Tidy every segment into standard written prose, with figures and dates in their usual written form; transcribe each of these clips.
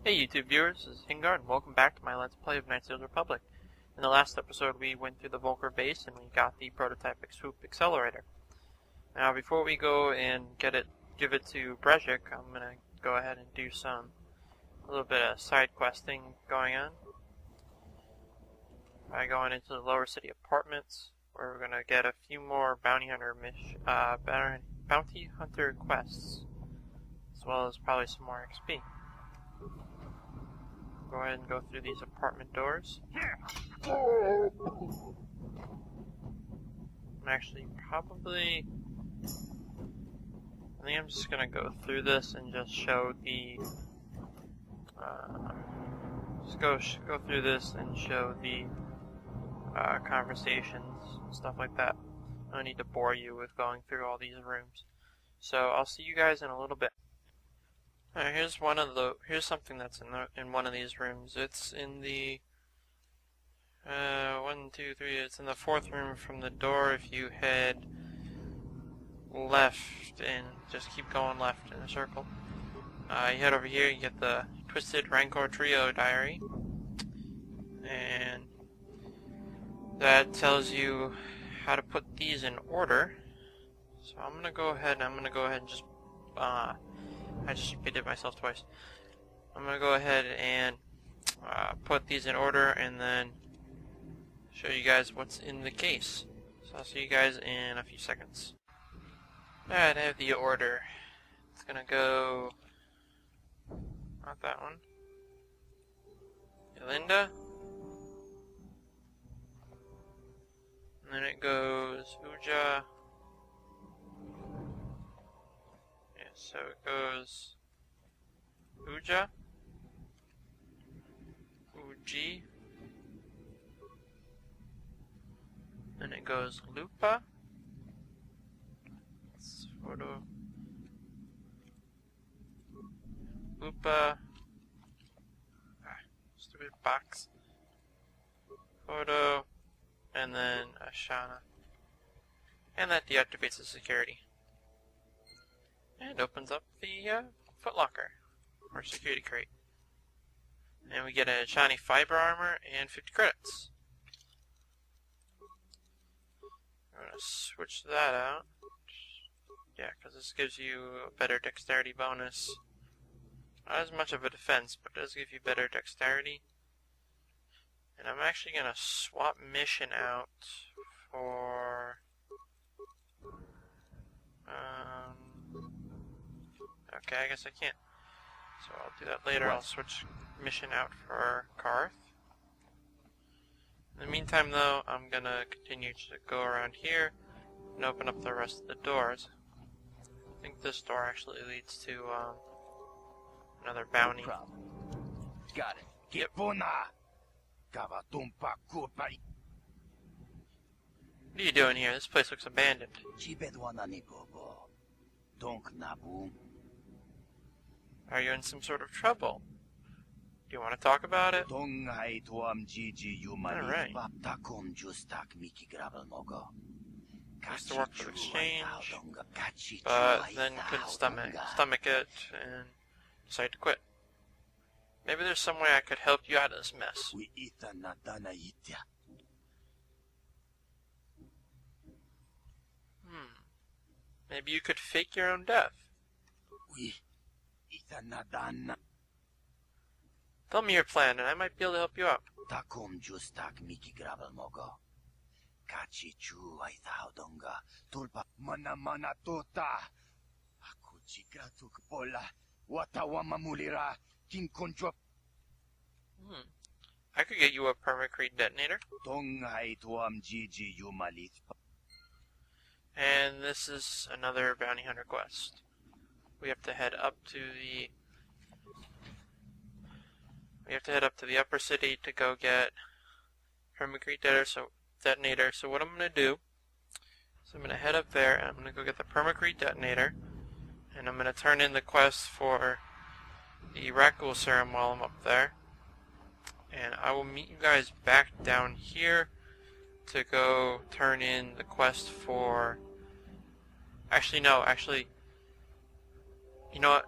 Hey YouTube viewers, this is Hingard, and welcome back to my Let's Play of Knights of the Republic. In the last episode we went through the Volker base and we got the prototype swoop accelerator. Now before we go and give it to Brejik, I'm going to go ahead and do a little bit of side questing going on. By going into the lower city apartments, where we're going to get a few more bounty hunter quests, as well as probably some more XP. Go ahead and go through these apartment doors. I'm actually I think I'm just gonna go through this and just show the go through this and show the conversations and stuff like that. I don't need to bore you with going through all these rooms. So I'll see you guys in a little bit. Alright, here's something that's in one of these rooms. It's in the it's in the fourth room from the door. If you head left and just keep going left in a circle, you head over here, you get the Twisted Rancor Trio diary, and that tells you how to put these in order. So I'm gonna go ahead and just I just repeated myself twice. I'm going to go ahead and put these in order and then show you guys what's in the case. So I'll see you guys in a few seconds. Alright, I have the order. It's going to go... not that one. Ylinda. And then it goes Uja. So it goes Uja, Uji, then it goes Lupa, photo, Lupa, stupid box, photo, and then Ashana, and that deactivates the security. And opens up the footlocker, or security crate. And we get a shiny fiber armor and 50 credits. I'm going to switch that out. Yeah, because this gives you a better dexterity bonus. Not as much of a defense, but it does give you better dexterity. And I'm actually going to swap mission out for... okay, I guess I can't. So I'll do that later. I'll switch mission out for Karth. In the meantime, though, I'm gonna continue to go around here and open up the rest of the doors. I think this door actually leads to another bounty. No problem. Got it. Yep. What are you doing here? This place looks abandoned. Are you in some sort of trouble? Do you want to talk about it? Alright. Used to work for exchange, but then couldn't stomach it and decided to quit. Maybe there's some way I could help you out of this mess. Maybe you could fake your own death. Tell me your plan, and I might be able to help you out. I could get you a permacrete detonator. And this is another bounty hunter quest. We have to head up to the upper city to go get permacrete detonator. So what I'm gonna do is I'm gonna head up there and I'm gonna go get the permacrete detonator, and I'm gonna turn in the quest for the Rakul serum while I'm up there. And I will meet you guys back down here to go turn in the quest for... Actually, you know what?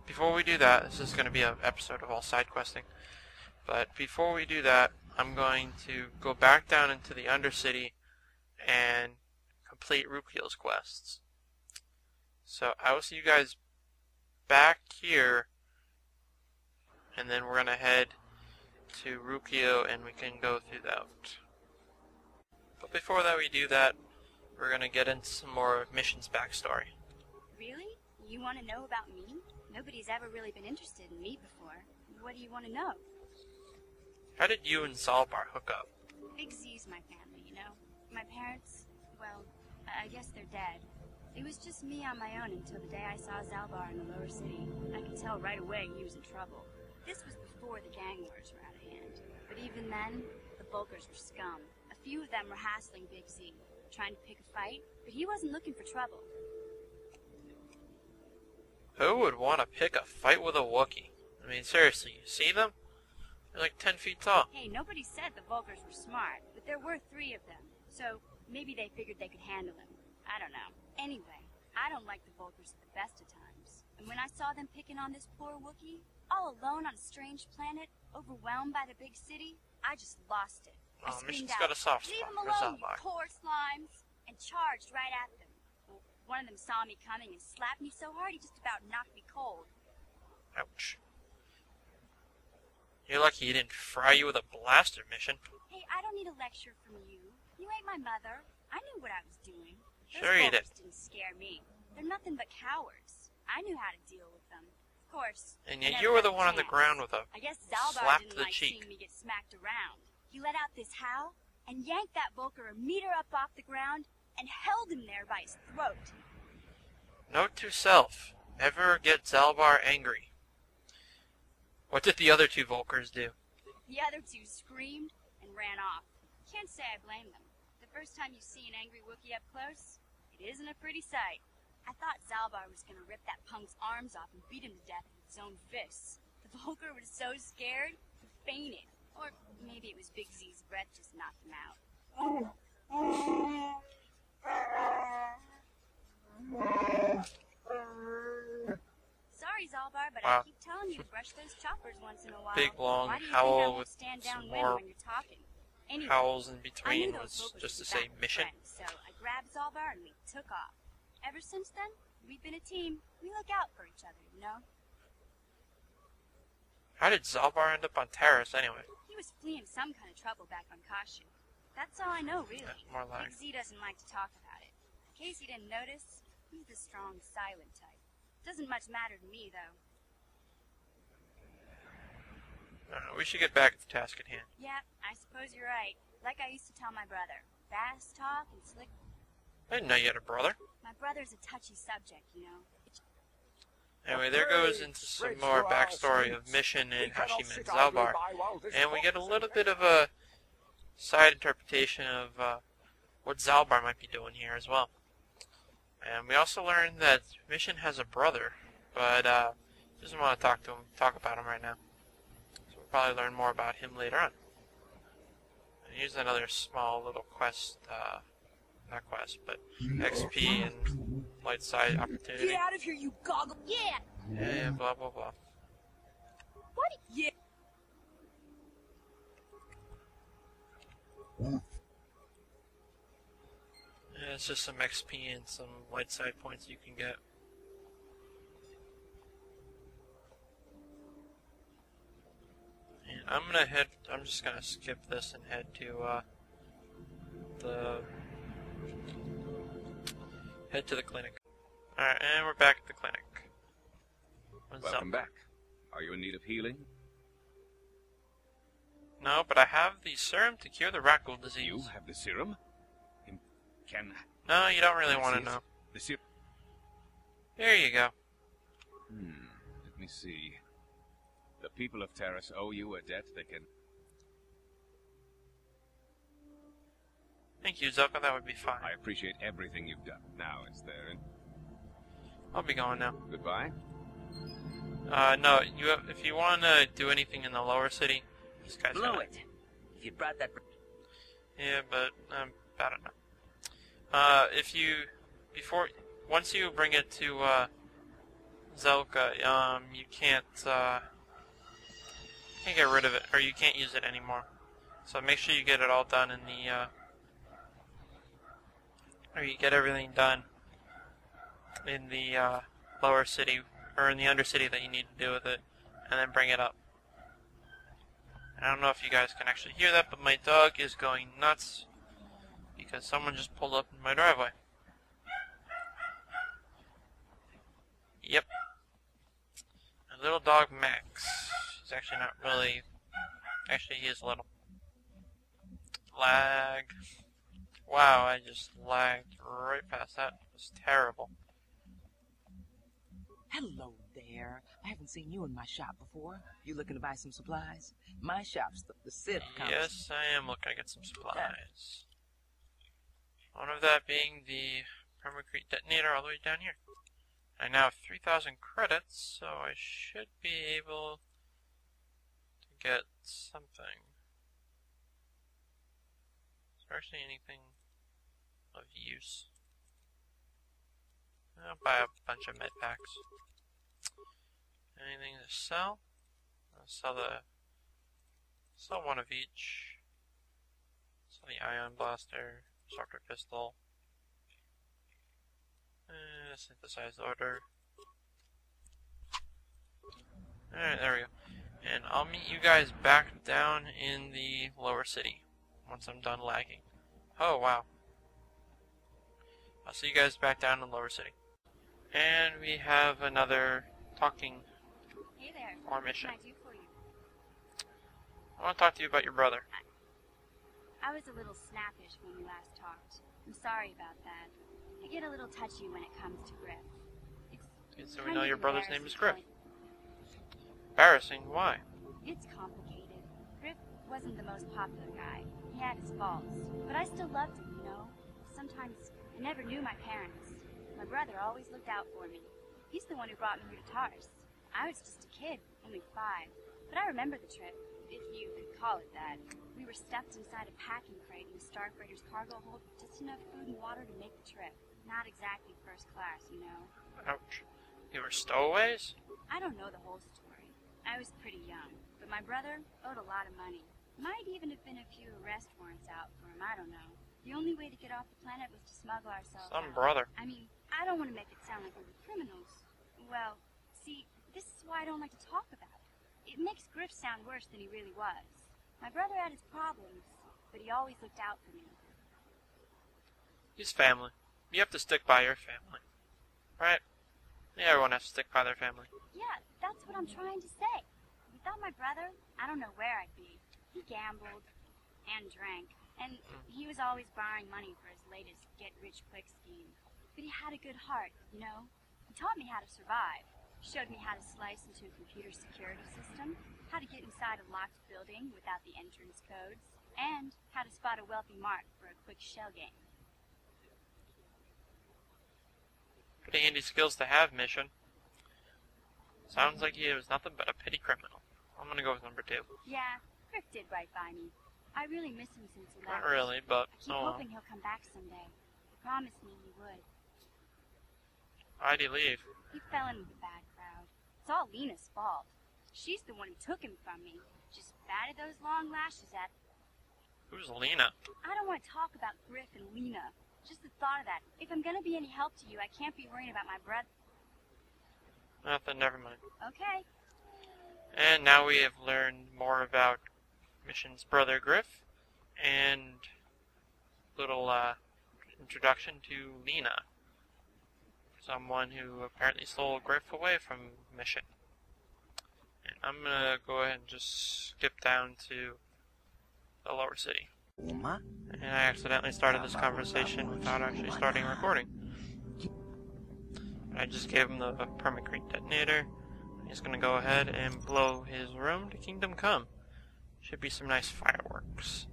before we do that, this is going to be an episode of all side questing. But before we do that, I'm going to go back down into the Undercity and complete Rukiel's quests. So I will see you guys back here, and then we're going to head to Rukiel and we can go through that. But before that we do that, we're going to get into some more missions backstory. Really? You want to know about me? Nobody's ever really been interested in me before. What do you want to know? How did you and Zalbar hook up? Big Z's my family, you know? My parents, well, I guess they're dead. It was just me on my own until the day I saw Zalbar in the lower city. I could tell right away he was in trouble. This was before the gang wars were out of hand. But even then, the Bulkers were scum. A few of them were hassling Big Z, trying to pick a fight, but he wasn't looking for trouble. Who would want to pick a fight with a Wookiee? I mean, seriously, you see them? They're like 10 feet tall. Hey, nobody said the Vulkars were smart, but there were 3 of them. So, maybe they figured they could handle him. I don't know. Anyway, I don't like the Vulkars at the best of times. And when I saw them picking on this poor Wookiee, all alone on a strange planet, overwhelmed by the big city, I just lost it. I screamed Mission's out, got a soft "Leave spot them for alone, you Zalbar. poor slimes!" and charged right at them. Well, one of them saw me coming and slapped me so hard he just about knocked me cold. Ouch. You're lucky he didn't fry you with a blaster, Mission. Hey, I don't need a lecture from you. You ain't my mother. I knew what I was doing. Sure you did. Those didn't scare me. They're nothing but cowards. I knew how to deal with them. Of course. And I yet never you were had the a one on the chance. ground with a I guess Zalbar slap didn't to the like cheek. seeing me get smacked around. He let out this howl and yanked that Vulcar a meter up off the ground and held him there by his throat. Note to self, never get Zalbar angry. What did the other 2 Vulkars do? The other 2 screamed and ran off. Can't say I blame them. The first time you see an angry Wookiee up close, it isn't a pretty sight. I thought Zalbar was going to rip that punk's arms off and beat him to death with his own fists. The Vulcar was so scared, he fainted. Or maybe it was Big Z's breath just knocked him out. Sorry, Zalbar, but Wow. I keep telling you to brush those choppers once in a while. Big long Why do you howl think I won't with stand some downwind more when you're talking? Anyway, howls in I knew between those was Vulcars just to would be say back with mission. friends, so I grabbed Zalbar and we took off. Ever since then, we've been a team. We look out for each other, you know? How did Zalbar end up on Taris anyway? He was fleeing some kind of trouble back on Kashyyyk. That's all I know, really. More like. Big Z doesn't like to talk about it. In case you didn't notice, he's the strong, silent type. Doesn't much matter to me, though. We should get back at the task at hand. Yeah, I suppose you're right. Like I used to tell my brother. Fast talk and slick. I didn't know you had a brother. My brother's a touchy subject, you know. Anyway, there goes into some more backstory of Mission and how she met Zalbar. And we get a little bit of a side interpretation of what Zalbar might be doing here as well. And we also learned that Mission has a brother, but doesn't want to talk about him right now. So we'll probably learn more about him later on. And here's another small little quest, not quest, but XP and light side opportunity. Get out of here, you goggle! Yeah! Yeah, blah blah blah. What? Yeah! Yeah, it's just some XP and some light side points you can get. And I'm just gonna skip this and head to the clinic. Alright, and we're back at the clinic. What's up? Welcome back. Are you in need of healing? No, but I have the serum to cure the rat ghoul disease. You have the serum? Can... No, you don't really want to know. The serum... Here you go. Let me see. The people of Taris owe you a debt they can... Thank you, Zuko. That would be fine. I appreciate everything you've done. Now, is there... I'll be going now. Goodbye? No, if you want to do anything in the lower city, this guy's Blew gonna... it. If you brought that... Yeah, but I'm about it now. Once you bring it to Zelka, you can't get rid of it, or you can't use it anymore. So make sure you get it all done in the, or you get everything done in the, lower city, or in the undercity that you need to do with it, and then bring it up. And I don't know if you guys can actually hear that, but my dog is going nuts because someone just pulled up in my driveway. Yep. My little dog Max. He's actually not really... Actually, he is little. Lag. Wow, I just lagged right past that. It was terrible. Hello there. I haven't seen you in my shop before. You looking to buy some supplies? My shop's the Civ counter. Yes, I am looking to get some supplies. One of that being the permacrete detonator all the way down here. I now have 3,000 credits, so I should be able to get something. Is there actually anything of use? I'll buy a bunch of med packs. Anything to sell? I'll sell one of each. Sell the ion blaster, sorter pistol, synthesized order. Alright, there we go. And I'll meet you guys back down in the lower city once I'm done lagging. Oh wow. I'll see you guys back down in the lower city. And we have another talking Hey there. or mission. What can I do for you? I want to talk to you about your brother. I was a little snappish when we last talked. I'm sorry about that. I get a little touchy when it comes to Griff. It's So we know your brother's name is Griff. embarrassing, Embarrassing? Why? It's complicated. Griff wasn't the most popular guy. He had his faults. But I still loved him, you know? Sometimes I never knew my parents. My brother always looked out for me. He's the one who brought me here to Tars. I was just a kid, only 5. But I remember the trip, if you could call it that. We were stuffed inside a packing crate in the Star Freighter's cargo hold with just enough food and water to make the trip. Not exactly first class, you know. Ouch. You were stowaways? I don't know the whole story. I was pretty young, but my brother owed a lot of money. Might even have been a few arrest warrants out for him, I don't know. The only way to get off the planet was to smuggle ourselves Some out. brother. I mean, I don't want to make it sound like we were criminals. Well, see, this is why I don't like to talk about it. It makes Griff sound worse than he really was. My brother had his problems, but he always looked out for me. He's family. You have to stick by your family. Right? Yeah, everyone has to stick by their family. Yeah, that's what I'm trying to say. Without my brother, I don't know where I'd be. He gambled and drank, and he was always borrowing money for his latest get-rich-quick scheme. But he had a good heart, you know? He taught me how to survive. Showed me how to slice into a computer security system, how to get inside a locked building without the entrance codes, and how to spot a wealthy mark for a quick shell game. Pretty handy skills to have, Mission. Sounds like he was nothing but a petty criminal. I'm gonna go with number 2. Yeah, Griff did right by me. I really miss him since he left. Not really, but I keep oh well. hoping he'll come back someday. He promised me he would. Why'd he leave? He fell in with a bad crowd. It's all Lena's fault. She's the one who took him from me. Just batted those long lashes at... Who's Lena? I don't want to talk about Griff and Lena. Just the thought of that. If I'm gonna be any help to you, I can't be worrying about my brother. Nothing, never mind. Okay. And now we have learned more about Mission's brother Griff, and little introduction to Lena. Someone who apparently stole Griff away from Mission. And I'm gonna go ahead and just skip down to the lower city. And I accidentally started this conversation without actually starting recording. I just gave him the permacrete detonator. He's gonna go ahead and blow his room to Kingdom Come. Should be some nice fireworks.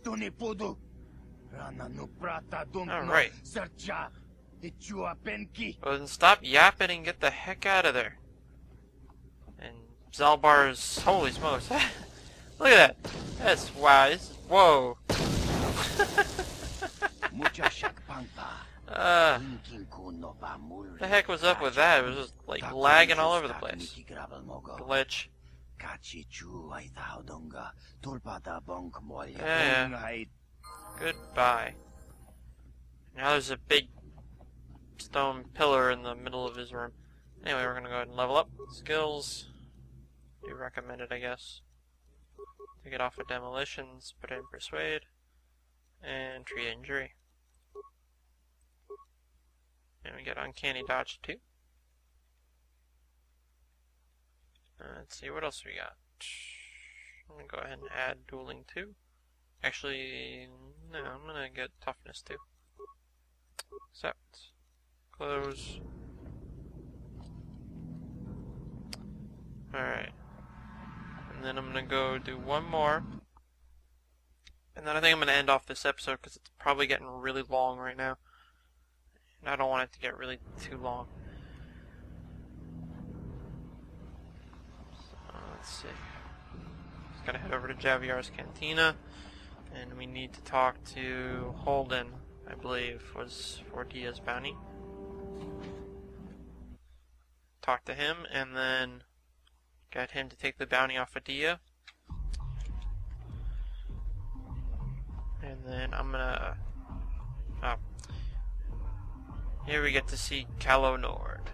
Alright. Well, then stop yapping and get the heck out of there. And Zalbar's... Holy smokes. Look at that. That's... Wow, this is... Whoa. The heck was up with that? It was just like lagging all over the place. Glitch. Yeah. Goodbye. Now there's a big stone pillar in the middle of his room. Anyway, we're gonna go ahead and level up. Skills. Do recommend it, I guess. Take it off of demolitions, put it in persuade. And treat injury. And we get uncanny dodge too. Let's see, what else we got? I'm gonna go ahead and add dueling 2. Actually, no, I'm gonna get toughness 2. Accept. Close. Alright. And then I'm gonna go do one more. And then I think I'm gonna end off this episode because it's probably getting really long right now. And I don't want it to get really too long. So, let's see. Just gotta head over to Javier's Cantina. And we need to talk to Holden, I believe, was for Dia's bounty. Talk to him and then get him to take the bounty off of Dia. And then I'm gonna... Oh. Here we get to see Calo Nord.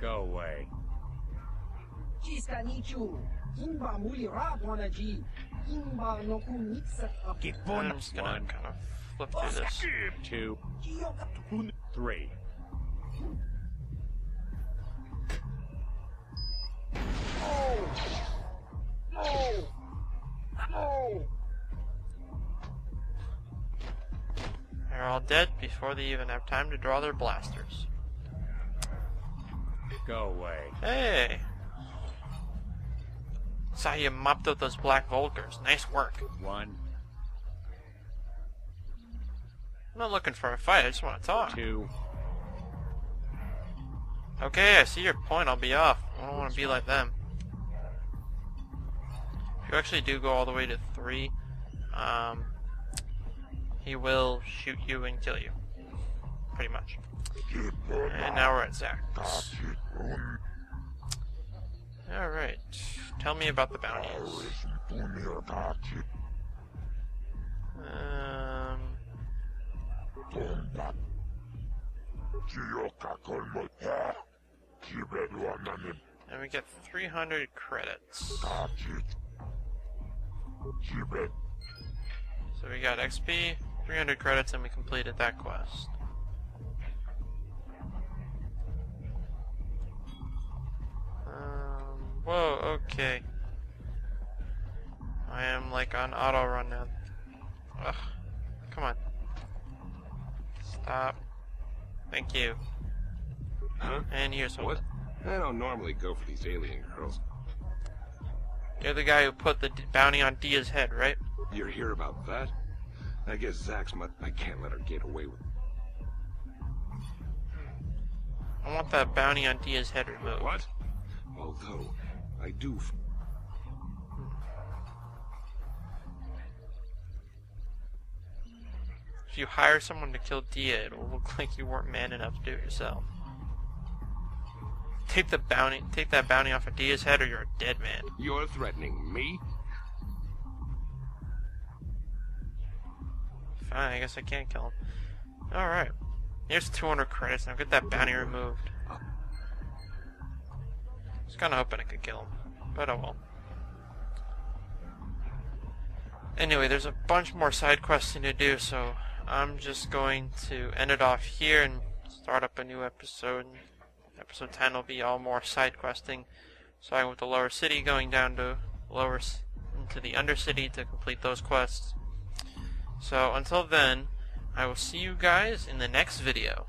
Go away. I'm just gonna kind of flip through this. 2, 3. They're all dead before they even have time to draw their blasters. Go away. Hey! Saw you mopped up those black Volkers. Nice work. 1, I'm not looking for a fight, I just want to talk. 2. Okay, I see your point, I'll be off. I don't want to be like them. If you actually do go all the way to 3, he will shoot you and kill you. Pretty much. And now we're at Zach's. Alright. Tell me about the bounties. And we get 300 credits. So we got XP, 300 credits, and we completed that quest. Whoa, okay. I am like on auto run now. Ugh. Come on. Stop. Thank you. Huh? And here's What? I don't normally go for these alien girls. You're the guy who put the bounty on Dia's head, right? You're here about that? I guess Zach's I can't let her get away with it. I want that bounty on Dia's head removed. What? Although, I do... If you hire someone to kill Dia, it will look like you weren't man enough to do it yourself. Take that bounty off of Dia's head or you're a dead man. You're threatening me? Fine, I guess I can't kill him. Alright. Here's 200 credits. Now get that bounty removed. I was kinda hoping I could kill him. But oh well. Anyway, there's a bunch more side questing to do, so I'm just going to end it off here and start up a new episode. Episode 10 will be all more side questing, starting with the lower city, going down to into the undercity to complete those quests. So until then, I will see you guys in the next video.